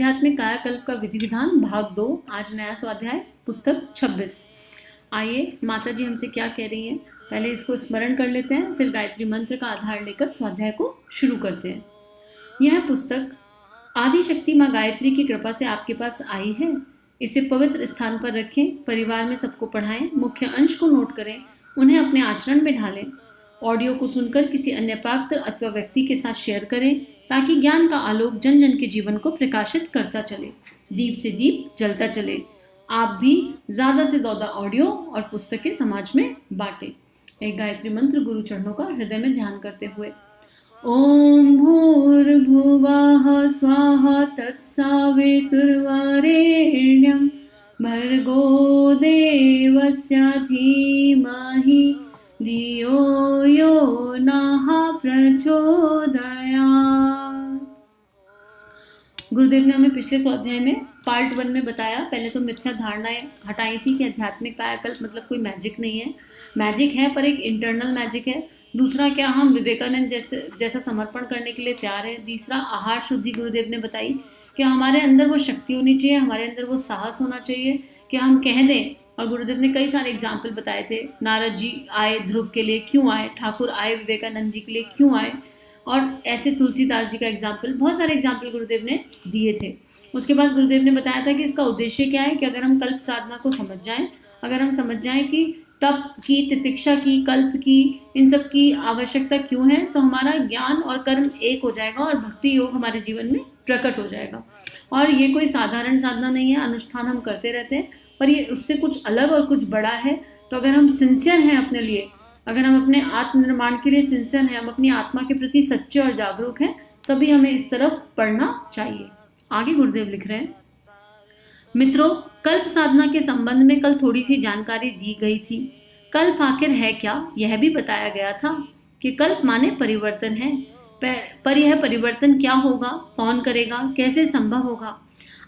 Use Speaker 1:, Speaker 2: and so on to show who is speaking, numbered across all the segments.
Speaker 1: आध्यात्मिक कायाकल्प का विधि विधान भाग 2। आज नया स्वाध्याय पुस्तक 26। आइए माता जी हमसे क्या कह रही हैं, पहले इसको स्मरण कर लेते हैं, फिर गायत्री मंत्र का आधार लेकर स्वाध्याय को शुरू करते हैं। यह पुस्तक आदि शक्ति माँ गायत्री की कृपा से आपके पास आई है। इसे पवित्र स्थान पर रखें, परिवार में सबको पढ़ाएं, मुख्य अंश को नोट करें, उन्हें अपने आचरण में ढालें। ऑडियो को सुनकर किसी अन्य पात्र अथवा व्यक्ति के साथ शेयर करें ताकि ज्ञान का आलोक जन जन के जीवन को प्रकाशित करता चले, दीप से दीप जलता चले। आप भी ज़्यादा से ज़्यादा ऑडियो और पुस्तकें समाज में बांटें। एक गायत्री मंत्र गुरु चरणों का हृदय में ध्यान करते हुए। ओम भूर्भुवः स्वाहा तत्सवितुर्वरेण्यं भर्गो देवस्य धीमहि धियो यो नः प्रचोदयात्। गुरुदेव ने हमें पिछले स्वाध्याय में पार्ट 1 में बताया, पहले तो मिथ्या धारणाएं हटाई थी कि आध्यात्मिक कायाकल्प मतलब कोई मैजिक नहीं है। मैजिक है पर एक इंटरनल मैजिक है। दूसरा क्या, हम विवेकानंद जैसा समर्पण करने के लिए तैयार है। तीसरा, आहार शुद्धि गुरुदेव ने बताई कि हमारे अंदर वो शक्ति होनी चाहिए, हमारे अंदर वो साहस होना चाहिए कि हम कह दें। और गुरुदेव ने कई सारे एग्जाम्पल बताए थे। नारद जी आए ध्रुव के लिए क्यों आए, ठाकुर आए विवेकानंद जी के लिए क्यों आए, और ऐसे तुलसीदास जी का एग्जाम्पल, बहुत सारे एग्जाम्पल गुरुदेव ने दिए थे। उसके बाद गुरुदेव ने बताया था कि इसका उद्देश्य क्या है, कि अगर हम कल्प साधना को समझ जाएं, अगर हम समझ जाएं कि तप की, तितिक्षा की, कल्प की, इन सब की आवश्यकता क्यों है, तो हमारा ज्ञान और कर्म एक हो जाएगा और भक्ति योग हमारे जीवन में प्रकट हो जाएगा। और ये कोई साधारण साधना नहीं है, अनुष्ठान हम करते रहते हैं, पर ये उससे कुछ अलग और कुछ बड़ा है। तो अगर हम सिंसियर हैं अपने लिए, अगर हम अपने आत्मनिर्माण के लिए सिंसियर हैं, हम अपनी आत्मा के प्रति सच्चे और जागरूक हैं, तभी हमें इस तरफ पढ़ना चाहिए। आगे गुरुदेव लिख रहे हैं, मित्रों, कल्प साधना के संबंध में कल थोड़ी सी जानकारी दी गई थी। कल्प आखिर है क्या, यह भी बताया गया था कि कल्प माने परिवर्तन है। पर यह परिवर्तन क्या होगा, कौन करेगा, कैसे संभव होगा?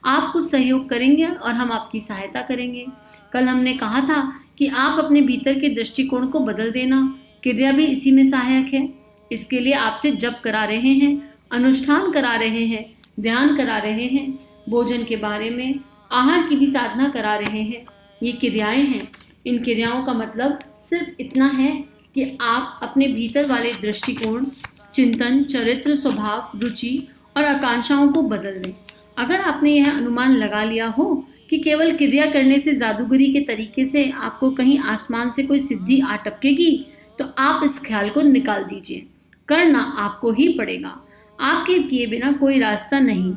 Speaker 1: आप कुछ सहयोग करेंगे और हम आपकी सहायता करेंगे। कल हमने कहा था कि आप अपने भीतर के दृष्टिकोण को बदल देना, क्रिया भी इसी में सहायक है। इसके लिए आपसे जप करा रहे हैं, अनुष्ठान करा रहे हैं, ध्यान करा रहे हैं, भोजन के बारे में, आहार की भी साधना करा रहे हैं। ये क्रियाएं हैं। इन क्रियाओं का मतलब सिर्फ इतना है कि आप अपने भीतर वाले दृष्टिकोण, चिंतन, चरित्र, स्वभाव, रुचि और आकांक्षाओं को बदल दें। अगर आपने यह अनुमान लगा लिया हो कि केवल क्रिया करने से, जादूगरी के तरीके से आपको कहीं आसमान से कोई सिद्धि आ टपकेगी, तो आप इस ख्याल को निकाल दीजिए। करना आपको ही पड़ेगा, आपके किए बिना कोई रास्ता नहीं।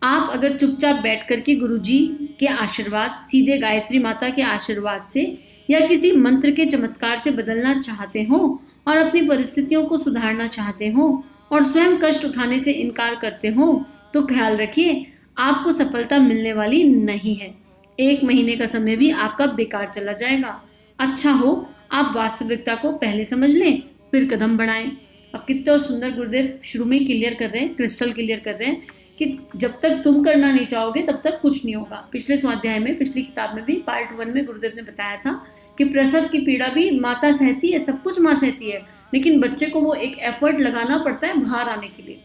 Speaker 1: आप अगर चुपचाप बैठ कर के गुरुजी के आशीर्वाद, सीधे गायत्री माता के आशीर्वाद से या किसी मंत्र के चमत्कार से बदलना चाहते हो और अपनी परिस्थितियों को सुधारना चाहते हो और स्वयं कष्ट उठाने से इनकार करते हो, तो ख्याल रखिए आपको सफलता मिलने वाली नहीं है। 1 महीने का समय भी आपका बेकार चला जाएगा। अच्छा हो आप वास्तविकता को पहले समझ लें, फिर कदम बढ़ाएं। अब कितना सुंदर गुरुदेव शुरू में क्लियर कर रहे हैं, क्रिस्टल क्लियर कर रहे हैं कि जब तक तुम करना नहीं चाहोगे तब तक कुछ नहीं होगा। पिछले स्वाध्याय में, पिछली किताब में भी पार्ट 1 में गुरुदेव ने बताया था कि प्रसव की पीड़ा भी माता सहती है, सब कुछ माँ सहती है, लेकिन बच्चे को वो एक एफर्ट लगाना पड़ता है बाहर आने के लिए।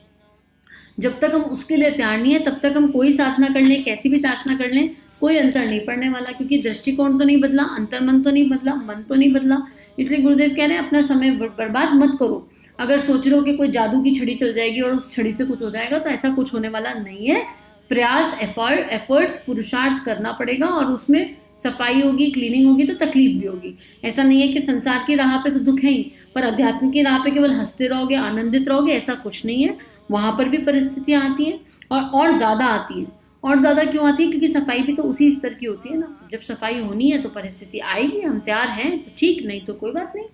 Speaker 1: जब तक हम उसके लिए तैयार नहीं है, तब तक हम कोई साधना कर लें, कैसी भी साधना कर लें, कोई अंतर नहीं पड़ने वाला, क्योंकि दृष्टिकोण तो नहीं बदला, अंतर्मन तो नहीं बदला, मन तो नहीं बदला। इसलिए गुरुदेव कह रहे हैं अपना समय बर्बाद मत करो। अगर सोच रहे हो कि कोई जादू की छड़ी चल जाएगी और उस छड़ी से कुछ हो जाएगा, तो ऐसा कुछ होने वाला नहीं है। प्रयास, एफर्ट्स, पुरुषार्थ करना पड़ेगा और उसमें सफाई होगी, क्लीनिंग होगी तो तकलीफ भी होगी। ऐसा नहीं है कि संसार की राह पे तो दुख है ही, पर अध्यात्म की राह पे केवल हंसते रहोगे, आनंदित रहोगे, ऐसा कुछ नहीं है। वहाँ पर भी परिस्थितियाँ आती हैं और ज़्यादा आती हैं। और ज़्यादा क्यों आती है, क्योंकि सफाई भी तो उसी स्तर की होती है ना। जब सफाई होनी है तो परिस्थिति आएगी, हम तैयार हैं तो ठीक, नहीं तो कोई बात नहीं।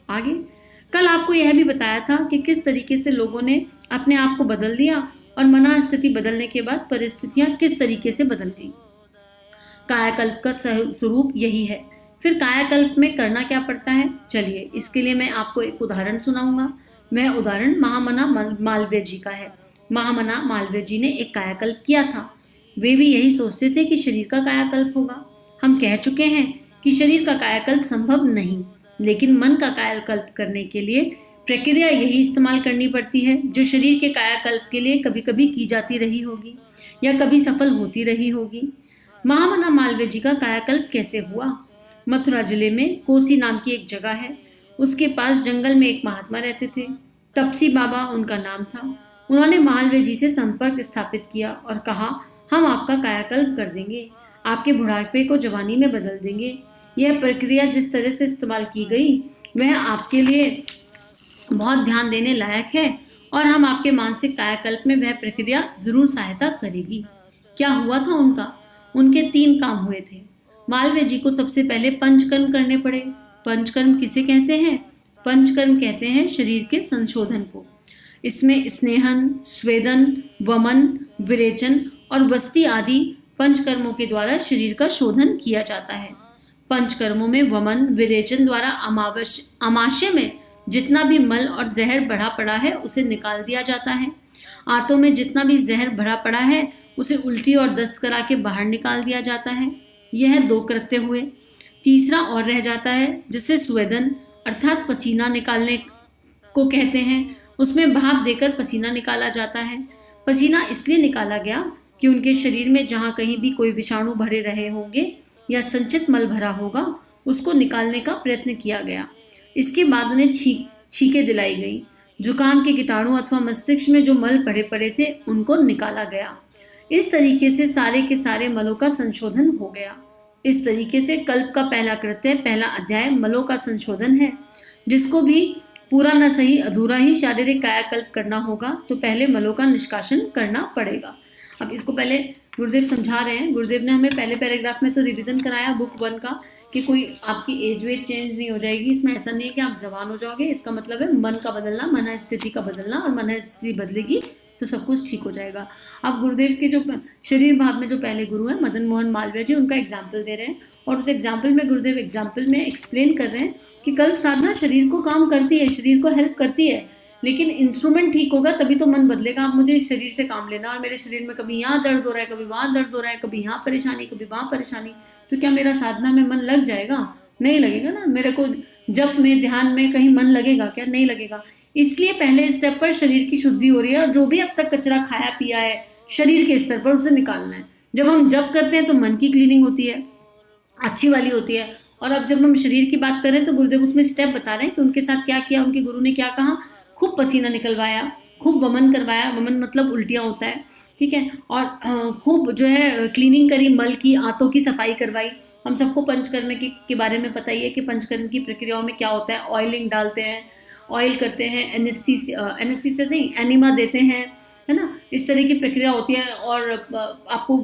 Speaker 1: आगे कल आपको यह भी बताया था कि किस तरीके से लोगों ने अपने आप को बदल दिया और मना स्थिति बदलने के बाद परिस्थितियाँ किस तरीके से बदल गई। कायाकल्प का स्वरूप यही है। फिर कायाकल्प में करना क्या पड़ता है, चलिए इसके लिए मैं आपको एक उदाहरण सुनाऊंगा। वह उदाहरण महामना मालवीय जी का है। महामना मालवीय जी ने एक कायाकल्प किया था। वे भी यही सोचते थे कि शरीर का कायाकल्प होगा। हम कह चुके हैं कि शरीर का कायाकल्प संभव नहीं, लेकिन मन का कायाकल्प करने के लिए प्रक्रिया यही इस्तेमाल करनी पड़ती है जो शरीर के कायाकल्प के लिए कभी कभी की जाती रही होगी। या कभी सफल होती रही होगी। महामना मालवीय जी का कायाकल्प कैसे हुआ? मथुरा जिले में कोसी नाम की एक जगह है। उसके पास जंगल में एक महात्मा रहते थे। तपसी बाबा उनका नाम था। उन्होंने मालवीय जी से संपर्क स्थापित किया और कहा, हम आपका कायाकल्प कर देंगे, आपके बुढ़ापे को जवानी में बदल देंगे। यह प्रक्रिया जिस तरह से इस्तेमाल की गई वह आपके लिए बहुत ध्यान देने लायक है और हम आपके मानसिक कायाकल्प में वह प्रक्रिया जरूर सहायता करेगी। क्या हुआ था उनका? उनके 3 काम हुए थे। मालवीय जी को सबसे पहले पंचकर्म करने पड़े। पंचकर्म किसे कहते हैं? पंचकर्म कहते हैं शरीर के संशोधन को। इसमें स्नेहन, स्वेदन, वमन, विरेचन और वस्ती आदि पंचकर्मों के द्वारा शरीर का शोधन किया जाता है। पंचकर्मों में वमन, विरेचन द्वारा आमाशय में जितना भी मल और जहर भरा पड़ा है उसे निकाल दिया जाता है। आंतों में जितना भी जहर भरा पड़ा है उसे उल्टी और दस्त करा के बाहर निकाल दिया जाता है। यह 2 कृत्य हुए। तीसरा और रह जाता है जिसे स्वेदन अर्थात पसीना निकालने को कहते हैं। उसमें भाप देकर पसीना निकाला जाता है। पसीना इसलिए निकाला गया कि उनके शरीर में जहाँ कहीं भी कोई विषाणु भरे रहे होंगे या संचित मल भरा होगा उसको निकालने का प्रयत्न किया गया। इसके बाद उन्हें छींके दिलाई गई। जुकाम के कीटाणु अथवा मस्तिष्क में जो मल पड़े पड़े थे उनको निकाला गया। इस तरीके से सारे के सारे मलों का संशोधन हो गया। इस तरीके से कल्प का पहला कृत्य, पहला अध्याय मलों का संशोधन है, जिसको भी पूरा न सही अधूरा ही शारीरिक कायाकल्प करना होगा तो पहले मलों का निष्कासन करना पड़ेगा। अब इसको पहले गुरुदेव समझा रहे हैं। गुरुदेव ने हमें पहले पैराग्राफ में तो रिवीजन कराया बुक 1 का कि कोई आपकी एज वेज चेंज नहीं हो जाएगी। इसमें ऐसा नहीं है कि आप जवान हो जाओगे। इसका मतलब है मन का बदलना, मन स्थिति का बदलना, और मन स्थिति बदलेगी तो सब कुछ ठीक हो जाएगा। अब गुरुदेव के जो शरीर भाव में जो पहले गुरु हैं मदन मोहन मालवीय जी, उनका एग्जाम्पल दे रहे हैं और उस एग्जाम्पल में गुरुदेव एग्जाम्पल में एक्सप्लेन कर रहे हैं कि कल्प साधना शरीर को काम करती है, शरीर को हेल्प करती है, लेकिन इंस्ट्रूमेंट ठीक होगा तभी तो मन बदलेगा। आप मुझे इस शरीर से काम लेना और मेरे शरीर में कभी यहाँ दर्द हो रहा है, कभी वहाँ दर्द हो रहा है, कभी यहाँ परेशानी, कभी वहाँ परेशानी, तो क्या मेरा साधना में मन लग जाएगा? नहीं लगेगा ना। मेरे को जप में, ध्यान में कहीं मन लगेगा क्या? नहीं लगेगा। इसलिए पहले स्टेप पर शरीर की शुद्धि हो रही है और जो भी अब तक कचरा खाया पिया है शरीर के स्तर पर उसे निकालना है। जब हम जप करते हैं तो मन की क्लीनिंग होती है, अच्छी वाली होती है। और अब जब हम शरीर की बात करें तो गुरुदेव उसमें स्टेप बता रहे हैं कि उनके साथ क्या किया। उनके गुरु ने क्या कहा? खूब पसीना निकलवाया, खूब वमन करवाया, वमन मतलब उल्टियाँ होता है, ठीक है, और खूब जो है क्लीनिंग करी, मल की, आंतों की सफाई करवाई। हम सबको पंचकर्म के बारे में पता ही है कि पंचकर्म की प्रक्रियाओं में क्या होता है। ऑयलिंग डालते हैं, ऑयल करते हैं, एनेस्थीसिया नहीं, एनिमा देते हैं, है ना, इस तरह की प्रक्रिया होती है। और आपको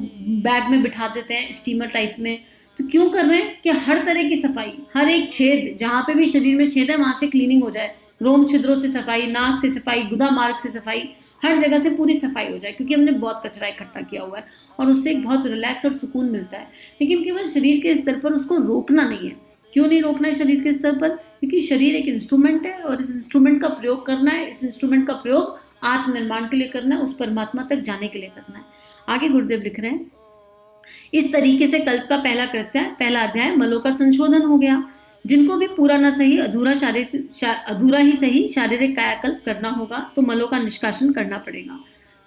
Speaker 1: बैग में बिठा देते हैं स्टीमर टाइप में। तो क्यों कर रहे हैं? कि हर तरह की सफाई, हर एक छेद, जहाँ पे भी शरीर में छेद है वहाँ से क्लीनिंग हो जाए। रोम छिद्रों से सफाई, नाक से सफाई, गुदा मार्ग से सफाई, हर जगह से पूरी सफाई हो जाए, क्योंकि हमने बहुत कचरा इकट्ठा किया हुआ है और उससे एक बहुत रिलैक्स और सुकून मिलता है। लेकिन केवल शरीर के स्तर पर उसको रोकना नहीं है। क्यों नहीं रोकना है शरीर के स्तर पर? क्योंकि शरीर एक इंस्ट्रूमेंट है और इस इंस्ट्रूमेंट का प्रयोग करना है। इस इंस्ट्रूमेंट का प्रयोग आत्मनिर्माण के लिए करना है, उस परमात्मा तक जाने के लिए करना है। आगे गुरुदेव लिख रहे हैं, इस तरीके से कल्प का पहला कृत्य, पहला अध्याय मलों का संशोधन हो गया। जिनको भी पूरा ना सही अधूरा ही सही शारीरिक कायाकल्प करना होगा तो मलों का निष्कासन करना पड़ेगा।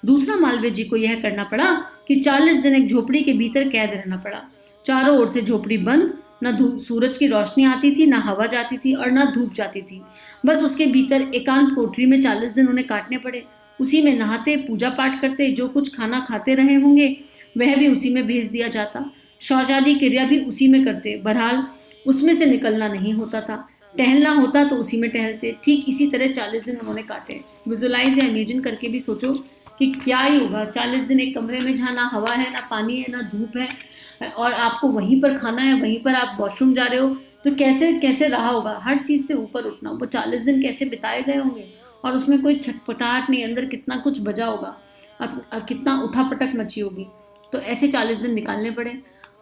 Speaker 1: दूसरा मालवीय जी को यह करना पड़ा कि 40 दिन एक झोपड़ी के भीतर कैद रहना पड़ा। चारों ओर से झोपड़ी बंद, न सूरज की रोशनी आती थी, न हवा जाती थी और न धूप जाती थी। बस उसके भीतर एकांत कोठरी में 40 दिन उन्हें काटने पड़े। उसी में नहाते, पूजा पाठ करते, जो कुछ खाना खाते रहे होंगे वह भी उसी में भेज दिया जाता। शौचादि क्रिया भी उसी में करते। बहरहाल उसमें से निकलना नहीं होता था। टहलना होता तो उसी में टहलते। ठीक इसी तरह 40 दिन उन्होंने काटे। विजुअलाइज या इमेजिन करके भी सोचो कि क्या ही होगा। 40 दिन एक कमरे में जहाँ ना हवा है, ना पानी है, ना धूप है, और आपको वहीं पर खाना है, वहीं पर आप वॉशरूम जा रहे हो, तो कैसे कैसे रहा होगा। हर चीज़ से ऊपर उठना, वो 40 दिन कैसे बिताए गए होंगे। और उसमें कोई छटपटाहट नहीं, अंदर कितना कुछ बजा होगा, कितना उठापटक मची होगी। तो ऐसे 40 दिन निकालने पड़े।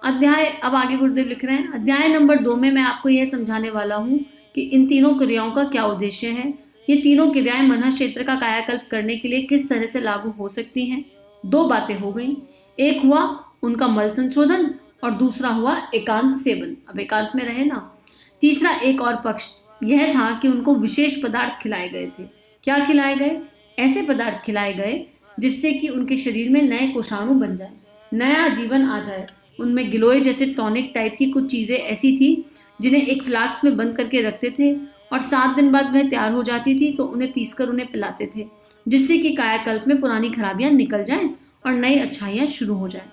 Speaker 1: अध्याय, अब आगे गुरुदेव लिख रहे हैं, अध्याय नंबर 2 में मैं आपको यह समझाने वाला हूँ कि इन तीनों क्रियाओं का क्या उद्देश्य है। ये तीनों क्रियाएं मन क्षेत्र का कायाकल्प करने के लिए किस तरह से लागू हो सकती हैं। 2 बातें हो गई। एक हुआ उनका मल संशोधन और दूसरा हुआ एकांत सेवन, अब एकांत में रहे ना। तीसरा एक और पक्ष यह था कि उनको विशेष पदार्थ खिलाए गए थे। क्या खिलाए गए? ऐसे पदार्थ खिलाए गए जिससे कि उनके शरीर में नए कोषाणु बन जाए, नया जीवन आ जाए। उनमें गिलोय जैसे टॉनिक टाइप की कुछ चीज़ें ऐसी थी जिन्हें एक फ्लास्क में बंद करके रखते थे और 7 दिन बाद वह तैयार हो जाती थी तो उन्हें पीसकर उन्हें पिलाते थे, जिससे कि कायाकल्प में पुरानी खराबियां निकल जाएं और नई अच्छाइयां शुरू हो जाएं।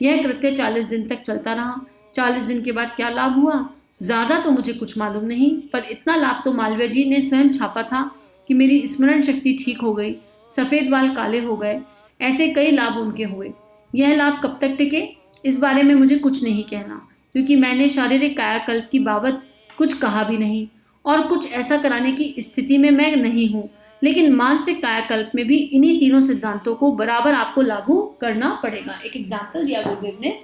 Speaker 1: यह कृत्य 40 दिन तक चलता रहा। 40 दिन के बाद क्या लाभ हुआ, ज़्यादा तो मुझे कुछ मालूम नहीं, पर इतना लाभ तो मालवीय जी ने स्वयं छापा था कि मेरी स्मरण शक्ति ठीक हो गई, सफ़ेद बाल काले हो गए। ऐसे कई लाभ उनके हुए। यह लाभ कब तक टिके, इस बारे में मुझे कुछ नहीं कहना, क्योंकि मैंने शारीरिक कायाकल्प की बाबत कुछ कहा भी नहीं और कुछ ऐसा कराने की स्थिति में मैं नहीं हूँ। लेकिन मानसिक कायाकल्प में भी इन्हीं तीनों सिद्धांतों को बराबर आपको लागू करना पड़ेगा। एक एग्जाम्पल दिया गुरुदेव ने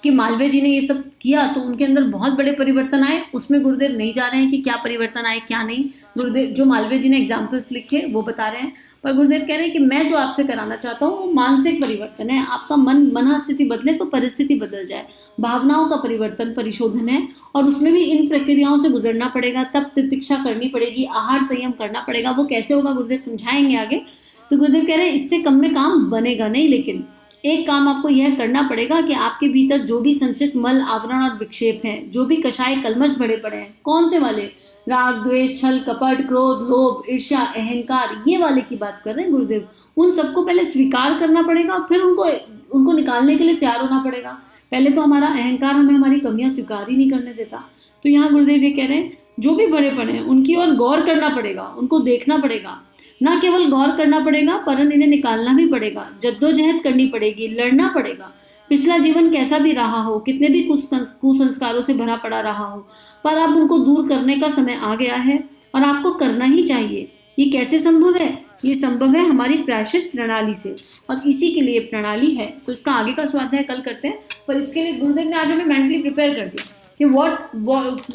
Speaker 1: कि मालवीय जी ने ये सब किया तो उनके अंदर बहुत बड़े परिवर्तन आए। उसमें गुरुदेव नहीं जा रहे हैं कि क्या परिवर्तन आए क्या नहीं, गुरुदेव जो मालवीय जी ने एग्जाम्पल्स लिखे वो बता रहे हैं, पर गुरुदेव कह रहे हैं कि मैं जो आपसे कराना चाहता हूँ वो मानसिक परिवर्तन है। आपका मन स्थिति बदले तो परिस्थिति बदल जाए, भावनाओं का परिवर्तन परिशोधन है और उसमें भी इन प्रक्रियाओं से गुजरना पड़ेगा, तब तितिक्षा करनी पड़ेगी, आहार संयम करना पड़ेगा। वो कैसे होगा गुरुदेव समझाएंगे आगे। तो गुरुदेव कह रहे हैं इससे कम में काम बनेगा नहीं, लेकिन एक काम आपको यह करना पड़ेगा कि आपके भीतर जो भी संचित मल आवरण और विक्षेप हैं, जो भी कषाय कलमश भरे पड़े हैं, कौन से वाले, राग द्वेष छल कपट क्रोध लोभ ईर्ष्या अहंकार, ये वाले की बात कर रहे हैं गुरुदेव, उन सबको पहले स्वीकार करना पड़ेगा, फिर उनको निकालने के लिए तैयार होना पड़ेगा। पहले तो हमारा अहंकार हमें हमारी कमियां स्वीकार ही नहीं करने देता। तो यहाँ गुरुदेव ये कह रहे हैं जो भी बड़े पड़े हैं उनकी ओर गौर करना पड़ेगा, उनको देखना पड़ेगा, ना केवल गौर करना पड़ेगा परंतु इन्हें निकालना भी पड़ेगा, जद्दोजहद करनी पड़ेगी, लड़ना पड़ेगा। पिछला जीवन कैसा भी रहा हो, कितने भी कुसंस्कारों से भरा पड़ा रहा हो, पर अब उनको दूर करने का समय आ गया है और आपको करना ही चाहिए। ये कैसे संभव है, ये संभव है हमारी प्रायश्चित प्रणाली से, और इसी के लिए प्रणाली है। तो इसका आगे का स्वाध्याय कल करते हैं, पर इसके लिए गुरुदेव ने आज हमें मेंटली प्रिपेयर कर दिया कि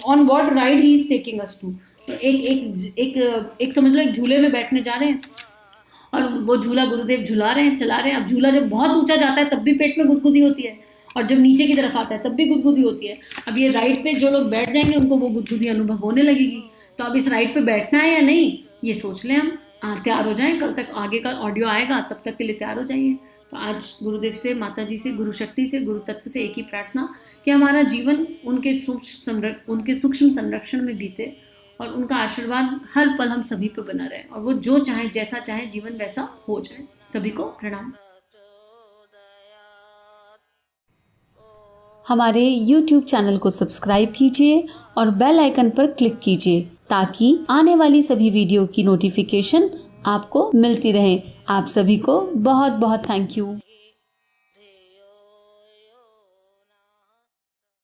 Speaker 1: on what ride he is taking us to. तो एक समझ लो एक झूले में बैठने जा रहे हैं और वो झूला गुरुदेव झुला रहे हैं, चला रहे हैं। अब झूला जब बहुत ऊंचा जाता है तब भी पेट में गुदगुदी होती है और जब नीचे की तरफ आता है तब भी गुदगुदी होती है। अब ये राइड पे जो लोग बैठ जाएंगे उनको वो गुदगुदी अनुभव होने लगेगी। तो अब इस राइड पे बैठना है या नहीं ये सोच लें, हम तैयार हो जाएं। कल तक आगे का ऑडियो आएगा, तब तक के लिए तैयार हो जाइए। तो आज गुरुदेव से, माता जी से, गुरु शक्ति से, गुरु तत्व से एक ही प्रार्थना कि हमारा जीवन उनके सूक्ष्म संरक्षण में बीते और उनका आशीर्वाद हर पल हम सभी पे बना रहे और वो जो चाहे जैसा चाहे जीवन वैसा हो जाए। सभी को प्रणाम।
Speaker 2: हमारे YouTube चैनल को सब्सक्राइब कीजिए और बेल आइकन पर क्लिक कीजिए ताकि आने वाली सभी वीडियो की नोटिफिकेशन आपको मिलती रहे। आप सभी को बहुत बहुत थैंक यू।